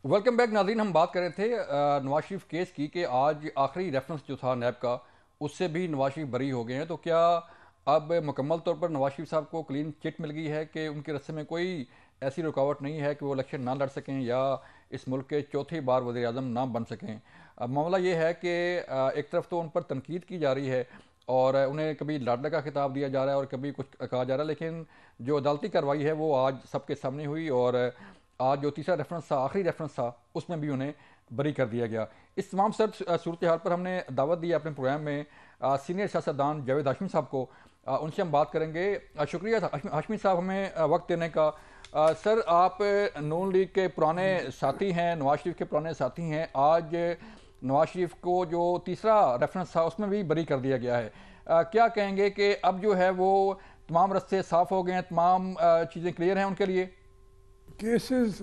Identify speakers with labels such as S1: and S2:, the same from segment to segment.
S1: Welcome back नाज़रीन। हम बात कर रहे थे नवाज शरीफ केस की कि आज आखिरी रेफरेंस जो था नैब का, उससे भी नवाज शरीफ बरी हो गए हैं। तो क्या अब मुकम्मल तौर पर नवाज शरीफ साहब को क्लीन चिट मिल गई है कि उनके रस्ते में कोई ऐसी रुकावट नहीं है कि वो इलेक्शन ना लड़ सकें या इस मुल्क के चौथी बार वज़ीर आज़म ना बन सकें? अब मामला ये है कि एक तरफ तो उन पर तनकीद की जा रही है और उन्हें कभी लाडले का खिताब दिया जा रहा है और कभी कुछ कहा जा रहा है, लेकिन जो अदालती कार्रवाई है वो आज सबके सामने हुई और आज जो तीसरा रेफरेंस था, आखिरी रेफरेंस था, उसमें भी उन्हें बरी कर दिया गया। इस तमाम सूरत हाल पर हमने दावत दी अपने प्रोग्राम में सीनियर सियासतदान जावेद हाशमी साहब को। उनसे हम बात करेंगे। शुक्रिया हाशमी साहब हमें वक्त देने का। सर, आप नून लीग के पुराने साथी हैं, नवाज शरीफ के पुराने साथी हैं। आज नवाज शरीफ को जो तीसरा रेफरेंस था उसमें भी बरी कर दिया गया है। क्या कहेंगे कि अब जो है वो तमाम रास्ते साफ हो गए हैं, तमाम चीज़ें क्लियर हैं उनके लिए?
S2: केसेस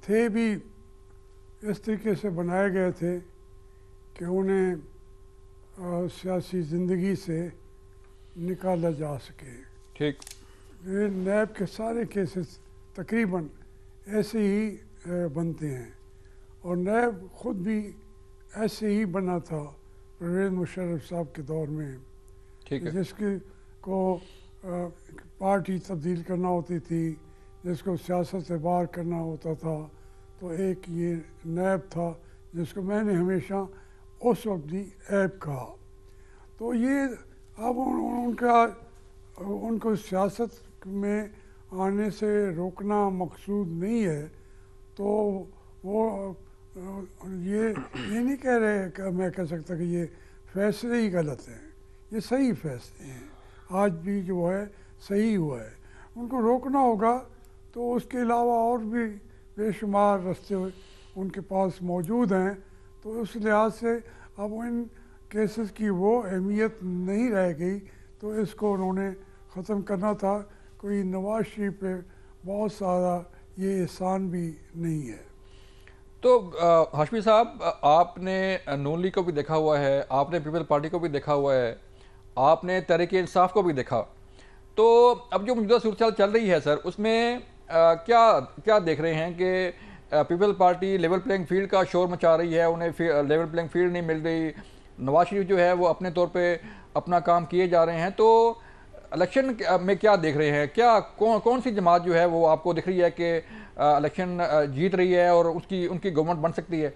S2: थे भी इस तरीके से बनाए गए थे कि उन्हें सियासी ज़िंदगी से निकाला जा सके।
S1: ठीक।
S2: ये नैब के सारे केसेस तकरीबन ऐसे ही बनते हैं और नैब खुद भी ऐसे ही बना था परवेज़ मुशर्रफ साहब के दौर में,
S1: ठीक है।
S2: जिसकी को पार्टी तब्दील करना होती थी, जिसको सियासत से बाहर करना होता था। तो एक ये नैब था जिसको मैंने हमेशा उस वक्त भी ऐब कहा। तो ये अब उनको सियासत में आने से रोकना मकसूद नहीं है। तो वो ये नहीं कह रहे कि मैं कह सकता कि ये फैसले ही गलत हैं, ये सही फैसले हैं। आज भी जो है सही हुआ है, उनको रोकना होगा। तो उसके अलावा और भी बेशुमार रास्ते उनके पास मौजूद हैं। तो उस लिहाज से अब इन केसेस की वो अहमियत नहीं रह गई। तो इसको उन्होंने ख़त्म करना था। कोई नवाज शरीफ पे बहुत सारा ये एहसान भी नहीं है।
S1: तो हाशमी साहब, आपने नून लीग को भी देखा हुआ है, आपने पीपल पार्टी को भी देखा हुआ है, आपने तहरीक इंसाफ को भी देखा। तो अब जो मौजूदा सूरत चल रही है सर, उसमें क्या क्या देख रहे हैं कि people party level playing field का शोर मचा रही है, उन्हें लेवल प्लेइंग फील्ड नहीं मिल रही। नवाज शरीफ जो है वो अपने तौर पे अपना काम किए जा रहे हैं। तो इलेक्शन में क्या देख रहे हैं? क्या कौन सी जमात जो है वो आपको दिख रही है कि इलेक्शन जीत रही है और उसकी उनकी गवर्नमेंट बन सकती है?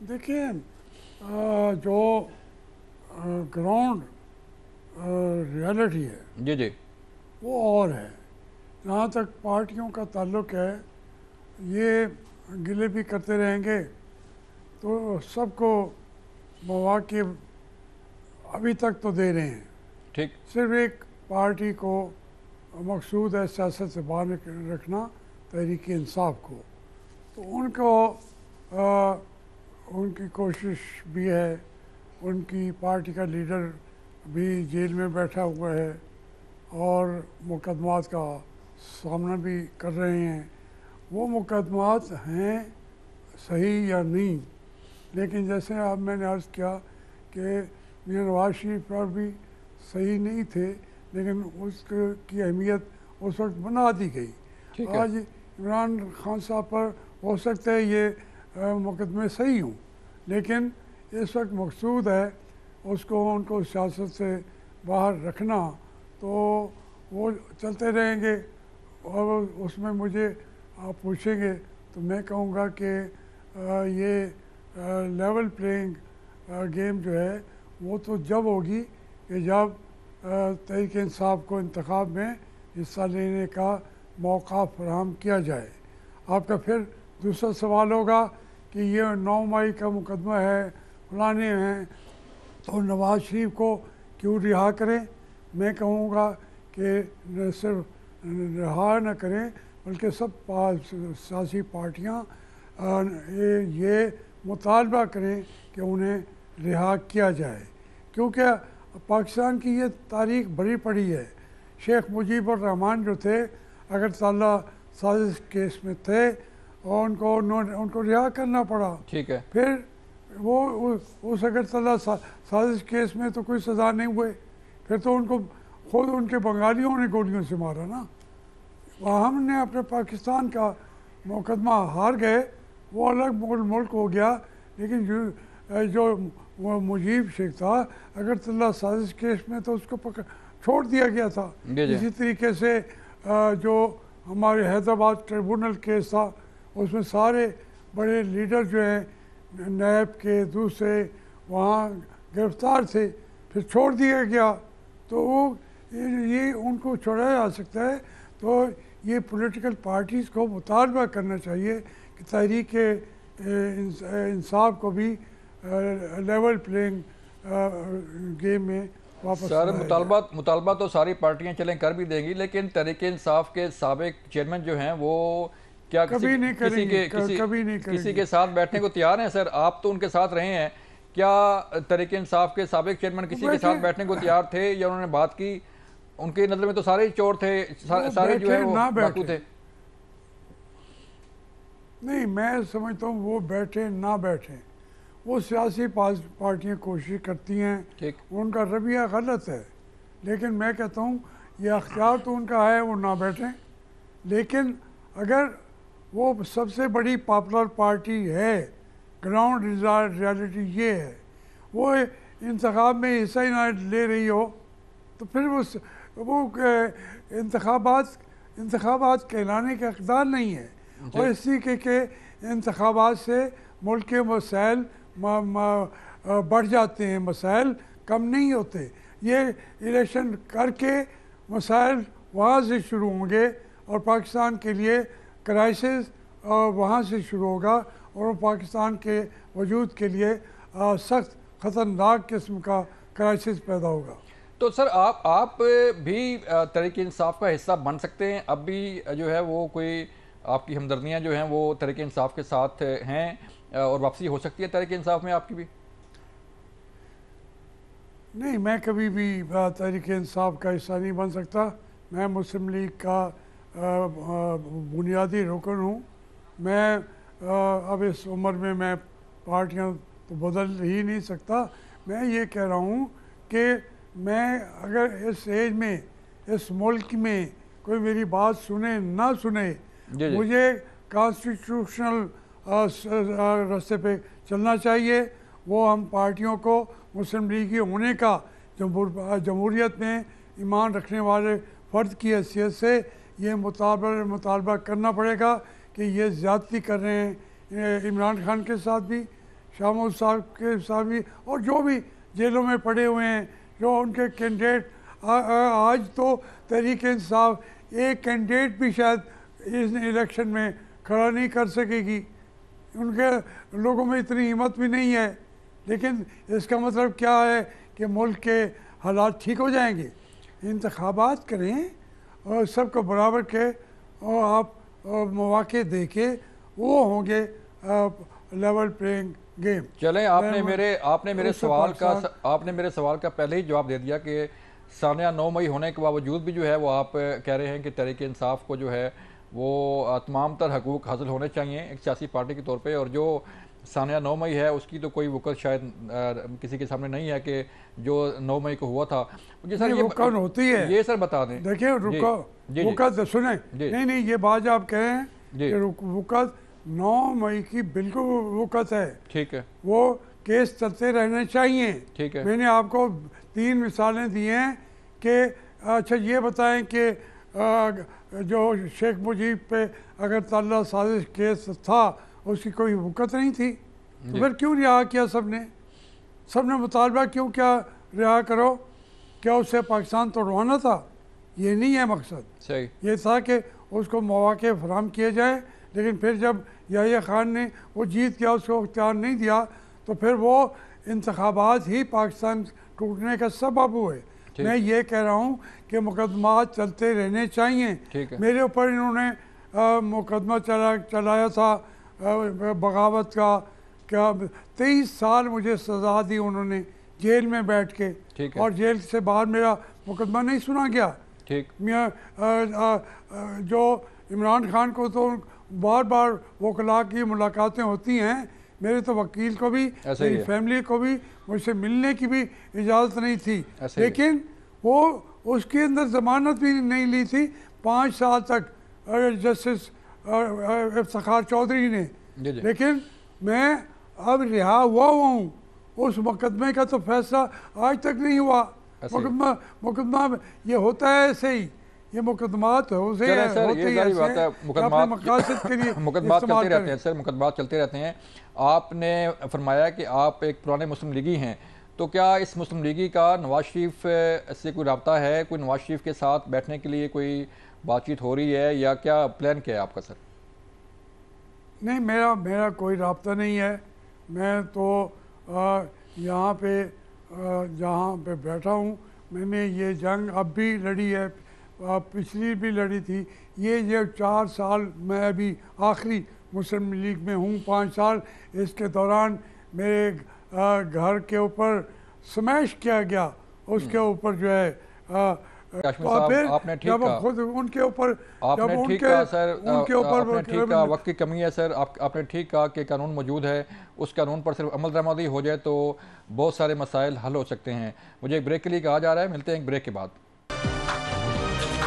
S2: देखिए, जो ग्राउंड रियलिटी है
S1: जी जी।
S2: वो और है। जहाँ तक पार्टियों का ताल्लुक है, ये गिले भी करते रहेंगे तो सबको मौके अभी तक तो दे रहे हैं।
S1: ठीक।
S2: सिर्फ एक पार्टी को मकसूद है सियासत से बाहर रखना, तहरीक इंसाफ को। तो उनको उनकी कोशिश भी है। उनकी पार्टी का लीडर भी जेल में बैठा हुआ है और मुकदमात का सामना भी कर रहे हैं। वो मुकदमात हैं सही या नहीं, लेकिन जैसे अब मैंने अर्ज़ किया कि मियां नवाज शरीफ पर भी सही नहीं थे, लेकिन उसकी अहमियत उस वक्त बना दी गई। आज इमरान खान साहब पर हो सकता है ये मुकदमे सही हों, लेकिन इस वक्त मकसूद है उसको उनको सियासत से बाहर रखना। तो वो चलते रहेंगे। और उसमें मुझे आप पूछेंगे तो मैं कहूँगा कि ये लेवल प्लेइंग गेम जो है वो तो जब होगी कि जब तहरीक इंसाफ को इंतखाब में हिस्सा लेने का मौका फराहम किया जाए। आपका फिर दूसरा सवाल होगा कि ये 9 मई का मुकदमा है, फलाने हैं, तो नवाज शरीफ को क्यों रिहा करें? मैं कहूँगा कि न सिर्फ रिहा न करें बल्कि सब सियासी पार्टियाँ ये मुतालबा करें कि उन्हें रिहा किया जाए। क्योंकि पाकिस्तान की ये तारीख बड़ी पड़ी है। शेख मुजीबुर रहमान जो थे, अगर ताला साजिश केस में थे और उनको रिहा करना पड़ा।
S1: ठीक है।
S2: फिर वो उस अगर ताला साजिश केस में तो कोई सज़ा नहीं हुए, फिर तो उनको खुद उनके बंगालियों ने गोलियों से मारा ना। हमने अपने पाकिस्तान का मुकदमा हार गए, वो अलग मुल्क हो गया, लेकिन जो वो मुजीब शेख था अगरतला साजिश केस में तो उसको छोड़ दिया गया था। इसी तरीके से जो हमारे हैदराबाद ट्रिब्यूनल केस था, उसमें सारे बड़े लीडर जो हैं नैब के दूसरे वहाँ गिरफ्तार थे, फिर छोड़ दिया गया। तो वो ये उनको छोड़ा जा सकता है। तो ये पॉलिटिकल पार्टीज़ को मुतालबा करना चाहिए कि तहरीक इंसाफ को भी लेवल प्लेइंग गेम में वापस।
S1: सर मुतालबा तो सारी पार्टियां चलें कर भी देंगी, लेकिन तहरीक इंसाफ के साबिक चेयरमैन जो हैं वो क्या
S2: कभी नहीं करेंगे, कभी नहीं करेंगे।
S1: किसी के साथ बैठने को तैयार हैं? सर आप तो उनके साथ रहे हैं, क्या तहरीक इंसाफ के साबिक चेयरमैन किसी के साथ बैठने को तैयार थे या उन्होंने बात की? उनकी नजर में तो सारे चोर थे, सारे जो है वो डाकू थे।
S2: नहीं, मैं समझता हूँ वो बैठे ना बैठे, वो सियासी पार्टियां कोशिश करती हैं, उनका रवैया गलत है, लेकिन मैं कहता हूँ ये अख्तियार तो उनका है वो ना बैठें। लेकिन अगर वो सबसे बड़ी पॉपुलर पार्टी है, ग्राउंड रियलिटी ये है, वो इंतखाब में हिस्सा ही ना ले रही हो, तो फिर वो इंतखाबात कहलाने का इक़्तिदार नहीं है। और इसी के इंतखाबात से मुल्क के मसाइल बढ़ जाते हैं, मसाइल कम नहीं होते। ये इलेक्शन करके मसाइल वहाँ से शुरू होंगे और पाकिस्तान के लिए क्राइसिस वहाँ से शुरू होगा और पाकिस्तान के वजूद के लिए सख्त ख़तरनाक किस्म का क्राइसिस पैदा होगा।
S1: तो सर आप भी तहरीक इंसाफ का हिस्सा बन सकते हैं? अब भी जो है वो कोई आपकी हमदर्दियाँ जो हैं वो तहरीक इंसाफ के साथ हैं और वापसी हो सकती है तहरीक इंसाफ में आपकी भी?
S2: नहीं, मैं कभी भी तहरीक इंसाफ का हिस्सा नहीं बन सकता। मैं मुस्लिम लीग का बुनियादी रुकन हूँ। मैं अब इस उम्र में मैं पार्टियाँ तो बदल ही नहीं सकता। मैं ये कह रहा हूँ कि मैं अगर इस एज में इस मुल्क में कोई मेरी बात सुने ना सुने, मुझे कॉन्स्टिट्यूशनल रास्ते पे चलना चाहिए। वो हम पार्टियों को मुस्लिम लीग की होने का जमहूरियत में ईमान रखने वाले फ़र्द की हैसियत से ये मुतालबा करना पड़ेगा कि ये ज़्यादती कर रहे हैं इमरान खान के साथ भी, शाह महमूद साहब के साथ भी, और जो भी जेलों में पड़े हुए हैं, जो उनके कैंडिडेट आज तो तहरीक इंसाफ एक कैंडिडेट भी शायद इस इलेक्शन में खड़ा नहीं कर सकेगी, उनके लोगों में इतनी हिम्मत भी नहीं है। लेकिन इसका मतलब क्या है कि मुल्क के हालात ठीक हो जाएंगे? इंतखाबात करें और सबको बराबर के और आप मौके देके वो होंगे लेवल प्लेइंग गेम।
S1: चलें, आपने मेरे सवाल का पहले ही जवाब दे दिया कि सानिया 9 मई होने के बावजूद भी जो है वो आप कह रहे हैं कि तहरीक इंसाफ को जो है वो तमाम तर हकूक़ हासिल होने चाहिए एक सियासी पार्टी के तौर पे, और जो सानिया 9 मई है उसकी तो कोई वक़्त शायद किसी के सामने नहीं है कि जो 9 मई को हुआ था। मुझे सर ये
S2: कौन होती है
S1: ये सर बता दें।
S2: देखिए वक़्त सुने, नहीं ये बात आप कह रहे हैं कि वक़्त 9 मई की बिल्कुल वक़्त है, ठीक है, वो केस चलते रहने चाहिए, ठीक है। मैंने आपको 3 मिसालें दी हैं कि अच्छा ये बताएं कि जो शेख मुजीब पे अगरतला साजिश केस था उसकी कोई वक़्त नहीं थी, तो फिर क्यों रिहा किया सबने मुतालबा क्यों क्या रिहा करो? क्या उससे पाकिस्तान तोड़वाना था? ये नहीं है मकसद। सही ये था कि उसको मौके फराहम किए जाए, लेकिन फिर जब याहिया खान ने वो जीत गया, उसको इख्तियार नहीं दिया, तो फिर वो इंतखाबात ही पाकिस्तान टूटने का सबब हुए। मैं ये कह रहा हूँ कि मुकदमात चलते रहने चाहिए। मेरे ऊपर इन्होंने मुकदमा चलाया था बगावत का, क्या 23 साल मुझे सज़ा दी उन्होंने जेल में बैठ के, और जेल से बाहर मेरा मुकदमा नहीं सुना गया। ठीक, जो इमरान खान को तो बार बार वकला की मुलाकातें होती हैं, मेरे तो वकील को भी, मेरी फैमिली को भी मुझसे मिलने की भी इजाज़त नहीं थी, लेकिन वो उसके अंदर ज़मानत भी नहीं ली थी। 5 साल तक जस्टिस इफ्तिखार चौधरी ने,
S1: जी जी।
S2: लेकिन मैं अब रिहा हुआ हूँ। उस मुकदमे का तो फैसला आज तक नहीं हुआ।
S1: ऐसे ही।
S2: मुकदमा ये होता है ऐसे ही, ये मुकदमात होते
S1: चलें सर,
S2: होते
S1: ये
S2: ही
S1: सारी
S2: ऐसे
S1: बात है,
S2: हैं कि अपने
S1: मुकदमात
S2: मकासद के लिए
S1: मुकदमात
S2: इस्तेमाल
S1: चलते रहते
S2: करें।
S1: हैं सर, मुकदमात चलते रहते हैं। आपने फरमाया कि आप एक पुराने मुस्लिम लीगी हैं, तो क्या इस मुस्लिम लीगी का नवाज शरीफ से कोई रब्ता है, कोई नवाज शरीफ के साथ बैठने के लिए कोई बातचीत हो रही है, या क्या प्लान क्या है आपका सर?
S2: नहीं, मेरा मेरा कोई राब्ता नहीं है। मैं तो यहाँ पे जहाँ पे बैठा हूँ, मैंने ये जंग अब भी लड़ी है, पिछली भी लड़ी थी। ये 4 साल मैं अभी आखिरी मुस्लिम लीग में हूँ, 5 साल। इसके दौरान मेरे घर के ऊपर स्मैश किया गया, उसके ऊपर जो है
S1: काश्मीर
S2: और
S1: साहब,
S2: फिर
S1: आपने ठीक
S2: जब
S1: कहा,
S2: खुद उनके ऊपर
S1: आपने ठीक कहा सर,
S2: उनके ऊपर
S1: आपने ठीक कहा, वक्त की कमी है सर। आपने ठीक कहा कि कानून मौजूद है, उस कानून पर सिर्फ अमल दरामदी हो जाए तो बहुत सारे मसाइल हल हो सकते हैं। मुझे एक ब्रेक के लिए कहा जा रहा है, मिलते हैं एक ब्रेक के बाद।